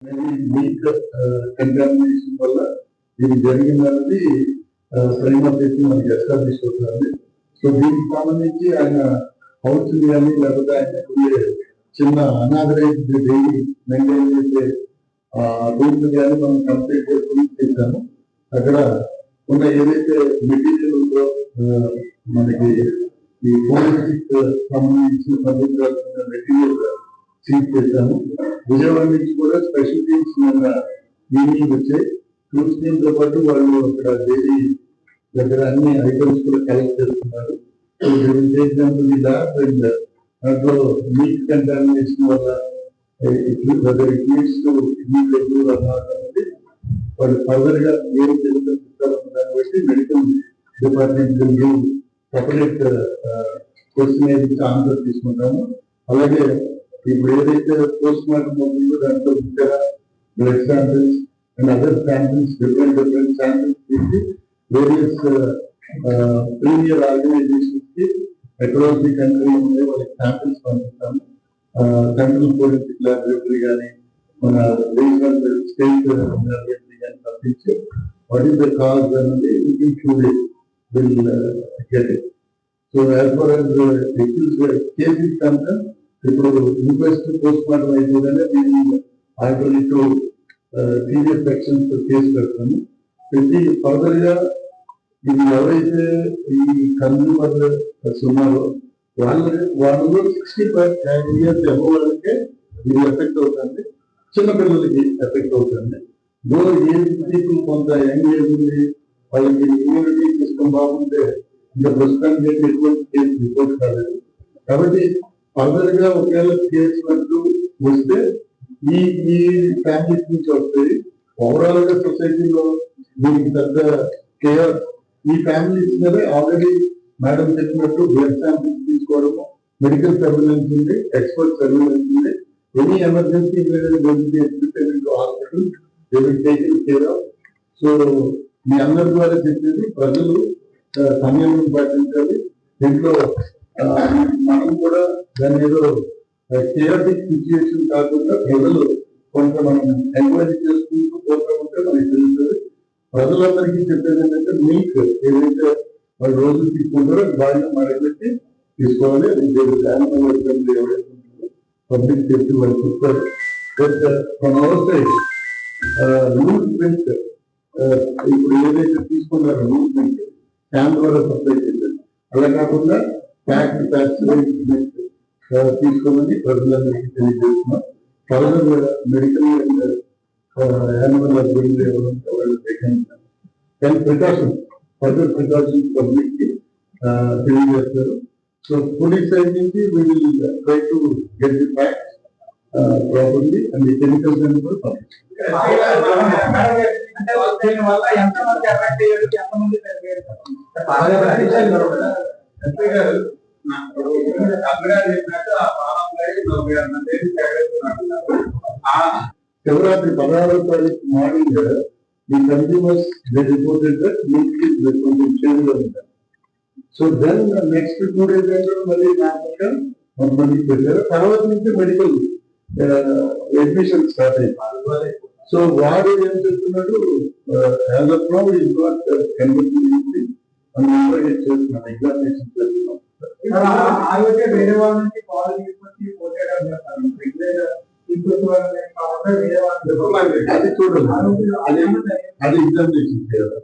Meet contamination వల్ల ఇది జరిగిందన్నది prima చేసి మనకి ఎస్టాబ్లిష్ అవుతుంది. సో దీనికి సంబంధించి ఆయన హౌస్ కానీ లేకపోతే ఆయన చిన్న అనాథరైజ్డ్ డైలీ మెయింటైన్ చేసే రూమ్ కానీ మనం కంప్లీట్ చేసుకుని చేశాము. అక్కడ ఉన్న ఏదైతే మెటీరియల్ ఉందో మనకి ఈ ఫోరెన్సిక్ సంబంధించిన పండించాల్సిన మెటీరియల్ సీజ్ చేశాము. విజయవాడ నుంచి కూడా స్పెషల్ టీమ్స్ ఈవినింగ్ వచ్చాయి. టూర్స్ టీమ్ తో పాటు వాళ్ళు అక్కడ డైలీ దగ్గర అన్ని ఐటమ్స్ కూడా కలెక్ట్ చేస్తున్నారు. ఎగ్జాంపుల్ ఈ ల్యాబ్ అండ్ దాంట్లో మీట్ కంటామినేషన్ వల్ల అనేది వాళ్ళు ఫర్దర్ గా ఏం తెలుస్తారన్న దాన్ని బట్టి medical department separate question answer తీసుకుంటాము. అలాగే ఇప్పుడు ఏదైతే పోస్ట్ మార్టం అవుతుందో దాంట్లో blood samples and other samples different samples తీసి వేరియస్ ప్రీమియర్ ఆర్గనైజేషన్స్ కి అక్రాస్ ది కంట్రీ ఉండే వాళ్ళకి శాంపిల్స్ పంపిస్తాము. సెంట్రల్ ఫోరెన్సిక్ ల్యాబొరేటరీ కానీ మన రీజనల్ స్టేట్ ల్యాబొరేటరీ కానీ పంపించి వాట్ ఈస్ ద కాజ్ అనేది so as far as case is concern ఇప్పుడు ఇన్క్వెస్ట్ పోస్ట్ మార్టం అయిపోయిందంటే దీన్ని ఆల్టర్నేటివ్ సీరియస్ సెక్షన్స్ కేసు పెడతాము. పెట్టి ఫర్దర్ గా ఇది ఎవరైతే ఈ కన్స్యూమర్ ఉన్నారో వాళ్ళలో 60 ఇయర్స్ అబవ్ వాళ్ళకే ఇది ఎఫెక్ట్ అవుతుంది. చిన్నపిల్లలకి ఎఫెక్ట్ అవుతుంది. ఏజ్ పీపుల్ కొంత యంగ్ ఏజ్ ఉంది, వాళ్ళకి ఇమ్యూనిటీ సిస్టమ్ బాగుంటే ఇంకా ప్రస్తుతానికి ఎటువంటి కేసు రిపోర్ట్ కాలేదు. కాబట్టి ఫర్దర్ గా ఒకవేళ కేసు అంటూ వస్తే ఈ ఫ్యామిలీస్ నుంచి వస్తాయి. ఓవరాల్ గా సొసైటీలో దీనికి పెద్ద కేర్ ఈ ఫ్యామిలీస్ మీద ఆల్రెడీ మేడం చెప్పినట్టు బ్లడ్ శాంపిల్స్ తీసుకోవడము, మెడికల్ సర్వేలెన్స్ ఉంది, ఎక్స్పర్ట్ సర్వేలెన్స్ ఉంది. Any emergency hospital they will take care of. So మీ అందరి ద్వారా చెప్పేది ప్రజలు సమయం పాటించాలి. దీంట్లో మనం కూడా దాని ఏదో కేయాటిక్ సిచ్యుయేషన్ కాకుండా ప్రజలు కొంత మనం ఎంక్వైరీ చేసుకుంటూ పోతా ఉంటే మనకి తెలుస్తుంది. ప్రజలందరికీ చెప్పేది ఏంటంటే మీకు ఏదైతే వాళ్ళు రోజు తీసుకుంటారో బాగా మరగబెట్టి తీసుకోవాలి. ఎవరైతే పబ్లిక్ సేఫ్టీ వాళ్ళు చూస్తారు. మన అవసరం రూల్స్ ప్రింట్ ఇప్పుడు ఏదైతే తీసుకున్నారో రూల్స్ ప్రింట్ క్యాన్ ద్వారా సప్లై చేయాలి. అలా కాకుండా ప్యాక్డ్ తీసుకోమని ప్రజలందరికీ తెలియజేస్తున్నాం. ఫర్దర్ మెడికల్ యానిమల్ హస్బెండరీ ఎవరంటే వాళ్ళు health precautions further precautions public కి తెలియజేస్తారు. సో పోలీస్ సైడ్ నుంచి we will try to get the facts properly and the chemicals and all published. Shivaratri 16వ తారీఖు morning the consumers they reported that milk is కొంచెం చేదుగా ఉంటారు. సో దెన్ నెక్స్ట్ 2 days మళ్ళీ నార్మల్గా మందికి పెట్టారు. తర్వాత నుంచి మెడికల్ అడ్మిషన్ స్టార్ట్ అయింది. సో వాడు ఏం చెప్తున్నాడు, as of now is not converting మనం ఇంటర్గేట్ చేస్తున్నాం, ఎగ్జామినేషన్ చేస్తున్నాం. వేరే వాళ్ళ నుంచి కాల్ తీసుకొచ్చి అది చూడండి, అది ఎగ్జామినేషన్ చేయాలి.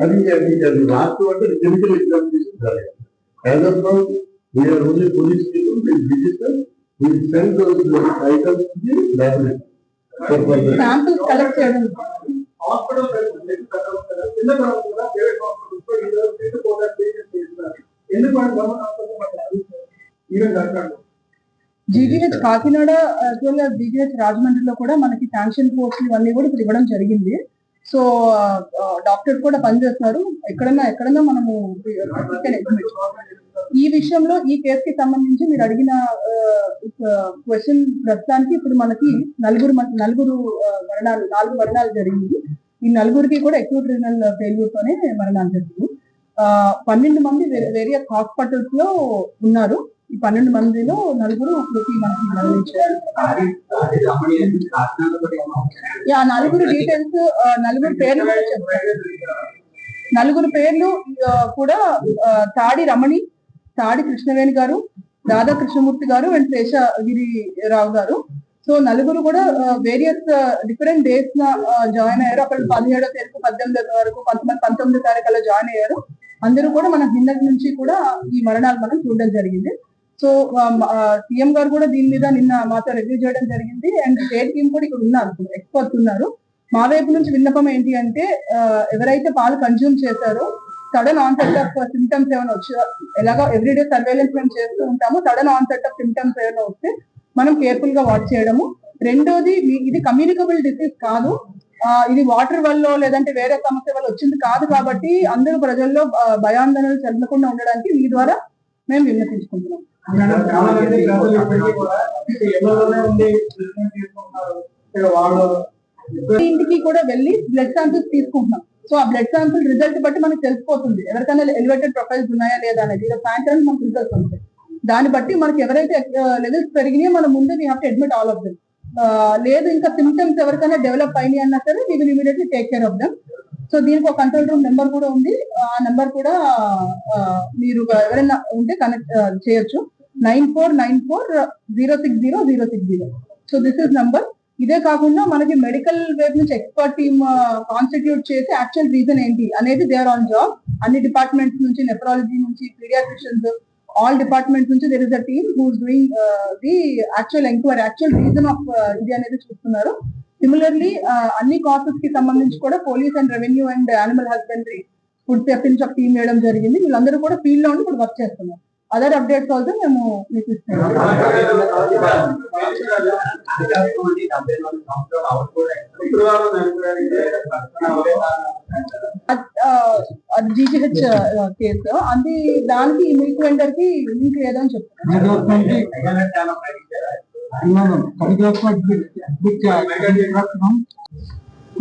అది రాష్ట్రం అంటే కెమికల్ ఎగ్జామినేషన్ జరగాలి. As of now we are only police people will register, will send those items to the laboratory samples collect చేయడం. హాస్పిటల్ జీజీహెచ్ కాకినాడ జీజీహెచ్ రాజమండ్రిలో కూడా మనకి శాంక్షన్ పోస్టులు ఇవన్నీ కూడా ఇప్పుడు ఇవ్వడం జరిగింది. సో డాక్టర్స్ కూడా పనిచేస్తున్నారు. ఎక్కడన్నా మనము ఈ విషయంలో ఈ కేసుకి సంబంధించి మీరు అడిగిన క్వశ్చన్ ప్రస్తుతానికి ఇప్పుడు మనకి నలుగురు మరణాలు 4 మరణాలు జరిగింది. ఈ నలుగురికి కూడా అక్యూట్ రీనల్ ఫెయిల్యూర్ తోనే మరణాలు జరిగింది. 12 మంది వేరియస్ హాస్పిటల్స్ లో ఉన్నారు. ఈ 12 మందిలో నలుగురు మనకి మరణించారు. నలుగురు డీటెయిల్స్, నలుగురు పేర్లు కూడా చెప్తారు. నలుగురు పేర్లు కూడా తాడి రమణి, తాడి కృష్ణవేణి గారు, దాదా కృష్ణమూర్తి గారు అండ్ శేషగిరిరావు గారు. సో నలుగురు కూడా వేరియస్ డిఫరెంట్ డేట్స్ జాయిన్ అయ్యారు. అక్కడ 17వ తారీఖు 18వ వరకు, కొంతమంది 19వ తారీఖు అలా జాయిన్ అయ్యారు. అందరూ కూడా మన నిన్నటి నుంచి కూడా ఈ మరణాలు మనం చూడడం జరిగింది. సో సీఎం గారు కూడా దీని మీద నిన్న మాతో రివ్యూ చేయడం జరిగింది. అండ్ స్టేట్ టీమ్ కూడా ఇక్కడ ఉన్నారు, ఎక్స్పర్ట్స్ ఉన్నారు. మా వైపు నుంచి విన్నపం ఏంటి అంటే, ఎవరైతే పాలు కన్జ్యూమ్ చేశారో సడన్ ఆన్సెట్ ఆఫ్ సిమ్టమ్స్ ఏమైనా వచ్చి, ఎలాగో ఎవ్రీడే సర్వేలెన్స్ మేము చేస్తూ ఉంటాము, సడన్ ఆన్సెట్ ఆఫ్ సిమ్టమ్స్ ఏమైనా వస్తే మనం కేర్ఫుల్ గా వాచ్ చేయడము. రెండోది, ఇది కమ్యూనికబుల్ డిసీజ్ కాదు, ఇది వాటర్ వల్ల లేదంటే వేరే సమస్య వల్ల వచ్చింది కాదు. కాబట్టి అందరూ ప్రజల్లో భయాందోళనలు చెందకుండా ఉండడానికి మీ ద్వారా మేము విన్నపించుకుంటున్నాం. ఇంటికి కూడా వెళ్ళి బ్లడ్ శాంపిల్స్ తీసుకుంటున్నాం. సో ఆ బ్లడ్ శాంపిల్ రిజల్ట్ బట్టి మనకు తెలిసిపోతుంది ఎవరికైనా ఎలివేటెడ్ ప్రొఫైల్స్ ఉన్నాయా లేదా అనేది. సాయంత్రం మనకు రిజల్ట్స్ ఉంటాయి. దాన్ని బట్టి మనకి ఎవరైతే లెవెల్స్ పెరిగినాయో మనం ముందే we have to admit all of them. లేదు ఇంకా సిమ్టమ్స్ ఎవరికైనా డెవలప్ అయినాయి అన్నా సరే we will immediately take care of them. So దీనికి ఒక కంట్రోల్ రూమ్ నెంబర్ కూడా ఉంది. ఆ నెంబర్ కూడా మీరు ఎవరైనా ఉంటే కనెక్ట్ చేయొచ్చు. 9494060060. So this is number. ఇదే కాకుండా మనకి మెడికల్ వైపు నుంచి ఎక్స్పర్ట్ టీమ్ కాన్స్టిట్యూట్ చేసి యాక్చువల్ రీజన్ ఏంటి అనేది దే ఆర్ ఆన్ జాబ్. అన్ని డిపార్ట్మెంట్స్ నుంచి, నెఫ్రాలజీ నుంచి, పీడియాట్రిషియన్స్, ఆల్ డిపార్ట్మెంట్స్ నుంచి there is a team who is doing the actual enquiry, actual reason of ఇది అనేది చూస్తున్నారు. సిమిలర్లీ అన్ని కాసెస్ కి సంబంధించి కూడా police and revenue and animal husbandry, food safety నుంచి ఒక టీమ్ వేయడం జరిగింది. వీళ్ళందరూ కూడా ఫీల్డ్ లో ఉండి ఇప్పుడు వర్క్ చేస్తున్నారు. అదర్ అప్డేట్స్ ఆల్సో మేము మీకు ఇస్తాము. అది జీజీహెచ్ కేసు, అది దానికి మిల్క్ వెండర్ కి లింక్ లేదని చెప్తున్నారు.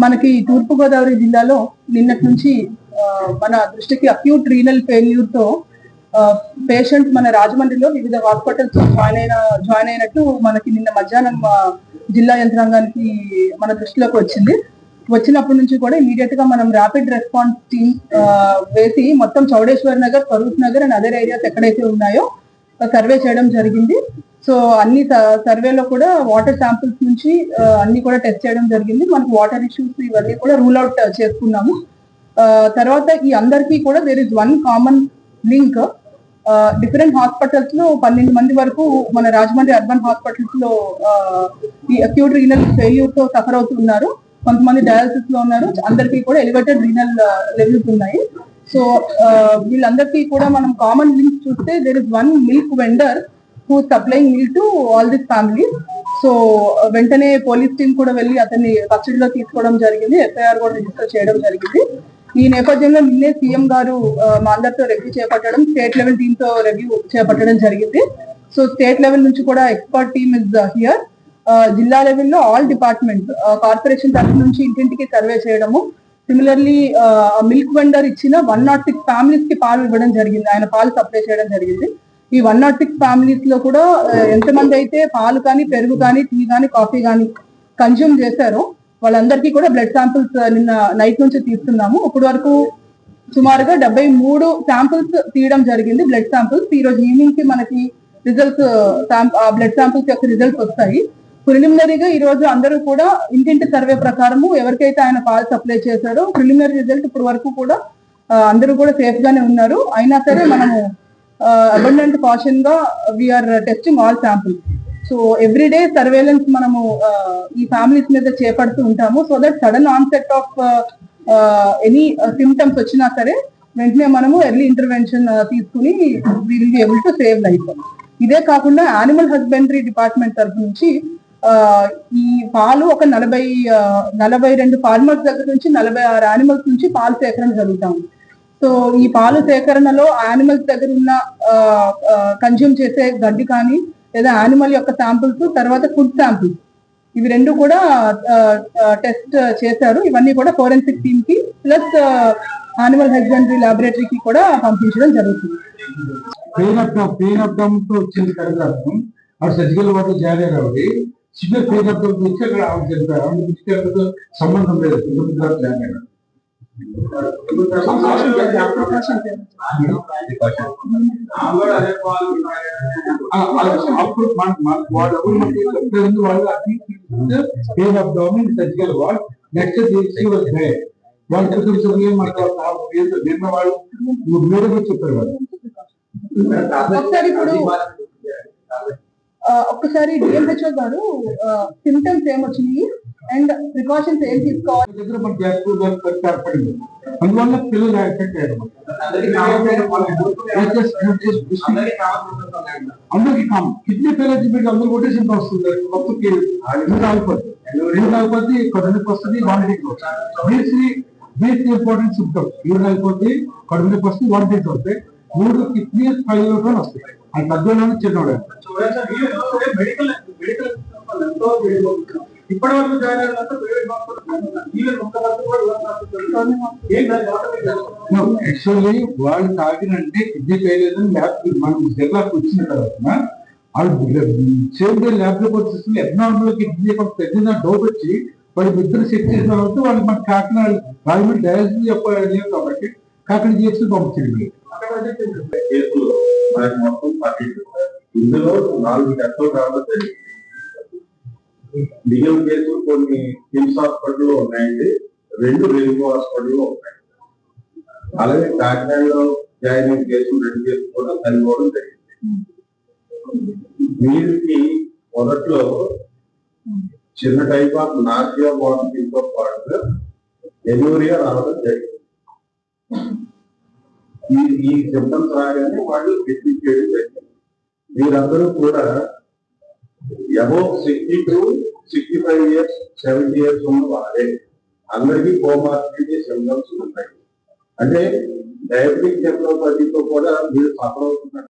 మనకి తూర్పు గోదావరి జిల్లాలో నిన్నటి నుంచి మన దృష్టికి అక్యూట్ రీనల్ ఫెయిల్యూర్ తో పేషెంట్ మన రాజమండ్రిలో వివిధ హాస్పిటల్స్ జాయిన్ అయినట్టు మనకి నిన్న మధ్యాహ్నం జిల్లా యంత్రాంగానికి మన దృష్టిలోకి వచ్చినప్పటి నుంచి కూడా ఇమీడియట్ గా మనం ర్యాపిడ్ రెస్పాన్స్ టీమ్ వేసి మొత్తం Chowdeshwar Nagar, Swaroop Nagar and other areas ఎక్కడైతే ఉన్నాయో సర్వే చేయడం జరిగింది. సో అన్ని సర్వేలో కూడా వాటర్ శాంపిల్స్ నుంచి అన్ని కూడా టెస్ట్ చేయడం జరిగింది. మనకి వాటర్ ఇష్యూస్ ఇవన్నీ కూడా రూల్ అవుట్ చేసుకున్నాము. తర్వాత ఈ అందరికీ కూడా there is one common link. Different hospitals లో 12 మంది వరకు మన రాజమండ్రి అర్బన్ హాస్పిటల్స్ లో ఈ అక్యూట్ రీనల్ ఫెయిల్యూర్ తో సఫర్ అవుతున్నారు. కొంతమంది డయాలసిస్ లో ఉన్నారు. అందరికీ కూడా ఎలివేటెడ్ రీనల్ లెవెల్స్ ఉన్నాయి. సో వీళ్ళందరికీ కూడా మనం కామన్ లింక్ చూస్తే there is one milk vendor who supplying milk to all this family. So వెంటనే పోలీస్ టీం కూడా వెళ్ళి అతన్ని కస్టడీలో తీసుకోవడం జరిగింది. ఎఫ్ఐఆర్ కూడా రిజిస్టర్ చేయడం జరిగింది. ఈ నేపథ్యంలో నిన్నే సీఎం గారు మా అందరితో రివ్యూ చేపట్టడం, స్టేట్ లెవెల్ టీమ్ తో రివ్యూ చేపట్టడం జరిగింది. సో స్టేట్ లెవెల్ నుంచి కూడా ఎక్స్పర్ట్ టీమ్ ఇస్ హియర్. జిల్లా లెవెల్లో ఆల్ డిపార్ట్మెంట్స్, కార్పొరేషన్ తరఫు నుంచి ఇంటింటికి సర్వే చేయడము. సిమిలర్లీ మిల్క్ వెండర్ ఇచ్చిన 106 ఫ్యామిలీస్ కి పాలు ఇవ్వడం జరిగింది. ఆయన పాలు సప్లై చేయడం జరిగింది. ఈ 106 ఫ్యామిలీస్ లో కూడా ఎంతమంది అయితే పాలు కానీ, పెరుగు కానీ, టీ కానీ, కాఫీ కానీ కన్జ్యూమ్ చేశారో వాళ్ళందరికీ కూడా బ్లడ్ శాంపిల్స్ నిన్న నైట్ నుంచి తీస్తున్నాము. ఇప్పటి వరకు సుమారుగా 73 శాంపిల్స్ తీయడం జరిగింది, బ్లడ్ శాంపిల్స్. ఈ రోజు ఈవినింగ్ కి మనకి రిజల్ట్స్, బ్లడ్ శాంపిల్స్ యొక్క రిజల్ట్స్ వస్తాయి. ప్రిలిమినరీగా ఈ రోజు అందరూ కూడా ఇంటింటి సర్వే ప్రకారము ఎవరికైతే ఆయన పాలు సప్లై చేశారో ప్రిలిమినరీ రిజల్ట్ ఇప్పటి వరకు కూడా అందరూ కూడా సేఫ్ గానే ఉన్నారు. అయినా సరే మనము అబండెంట్ కాషన్ గా we are testing all samples. So everyday surveillance మనము ఈ ఫ్యామిలీస్ మీద చేపడుతూ ఉంటాము. So that sudden onset of any symptoms వచ్చినా సరే వెంటనే మనము ఎర్లీ ఇంటర్వెన్షన్ తీసుకుని we will be able to save life. ఇదే కాకుండా యానిమల్ హస్బెండరీ డిపార్ట్మెంట్ తరఫు నుంచి ఈ పాలు ఒక 42 ఫార్మర్స్ దగ్గర నుంచి 46 యానిమల్స్ నుంచి పాలు సేకరణ జరుగుతాము. సో ఈ పాలు సేకరణలో యానిమల్స్ దగ్గర ఉన్న కన్జ్యూమ్ చేసే గడ్డి కానీ లేదా యానిమల్ యొక్క శాంపిల్స్, తర్వాత ఫుడ్ శాంపిల్స్, ఇవి రెండు కూడా టెస్ట్ చేశారు. ఇవన్నీ కూడా ఫోరెన్సిక్ టీమ్ కి ప్లస్ యానిమల్ హస్బెండరీ ల్యాబొరేటరీకి కూడా పంపించడం జరుగుతుంది. పెయిన్ ఆఫ్ డమ్ తో వచ్చింది కదా, ఆవిడ సర్జికల్ వార్డు జాయిన్ అయ్యారు. సివియర్ పెయిన్ ఆఫ్ డమ్ వచ్చి అక్కడ ఆవిడ చెప్పారు, ఆవిడ సంబంధం లేదు, జాయిన్ అయ్యారు. అప్పుడు వాళ్ళు pain abdomen surgical ward next వాళ్ళు నిన్న వాళ్ళు మీరు చెప్పారు కదా. ఒక్కసారి డిఎంహెచ్ఓ గారు సిమ్టమ్స్ ఏమొచ్చినాయి అండ్ ప్రికాషన్స్ ఏం తీసుకోవాలి దగ్గర మన ఏర్పడింది, అందువల్ల పిల్లలు ఎఫెక్ట్ అయ్యారు. అందరికి కామన్ కిడ్నీ ఫెయిల్ మీకు అందరూ కొటేషన్ వస్తుంది, మొత్తం ఆగిపోతే కడుపుకి వస్తుంది, వామిటింగ్ వస్తుంది. ఇంపార్టెంట్ సిమ్టమ్స్ యూరిన్ అయిపోతే కడుపుకి వస్తుంది, వామిటింగ్స్ వస్తాయి. 3 కిడ్నీ ఫెయిల్ వస్తాయి. అది పెద్దోళ్ళని చిన్నవాడు. ఇప్పటి వరకు యాక్చువల్లీ వాళ్ళు తాగినంటే కిడ్నీ ఫెయిల్ ల్యాబ్ మనం జిల్లాకు వచ్చిన తర్వాత సేమ్ డే ల్యాబ్ రిపోర్ట్ తీసుకుని ఎబ్నార్మల్ కిడ్నీ పెద్ద డౌట్ వచ్చి వాళ్ళు ఇద్దరు చెక్ చేసిన తర్వాత వాళ్ళు మన కాకినాడ రాజమండ్రి డయాలసిస్ చెప్పలేదు కాబట్టి కాకినాడ చేసి పంపించండి. ఇందులో 4 టెస్టులు రావడం జరిగింది. మిగిలిన కేసులు కొన్ని కిమ్స్ హాస్పిటల్లో ఉన్నాయండి, 2 రెయిన్బో హాస్పిటల్లో ఉన్నాయి. అలాగే కాకినాడలో జాయిన్ అయిన కేసులు 2 కేసులు కూడా చనిపోవడం జరిగింది. వీరికి మొదట్లో చిన్న టైప్ ఆఫ్ నాసియా వామిటింగ్ తో పాటు ఎనూరియా రావడం జరిగింది. ఈ సిమ్టమ్స్ రాగానే వాళ్ళు అడ్మిట్ చేయడం జరిగింది. వీరందరూ కూడా అబౌవ్ 60 to 65 years 70 years ఉన్న వారే. అందరికీ కోమార్బిడిటీ సిమ్టమ్స్ ఉంటాయి. అంటే డయాబెటిక్ ఎన్కెఫాలోపతితో కూడా మీరు సఫర్ అవుతున్నారు.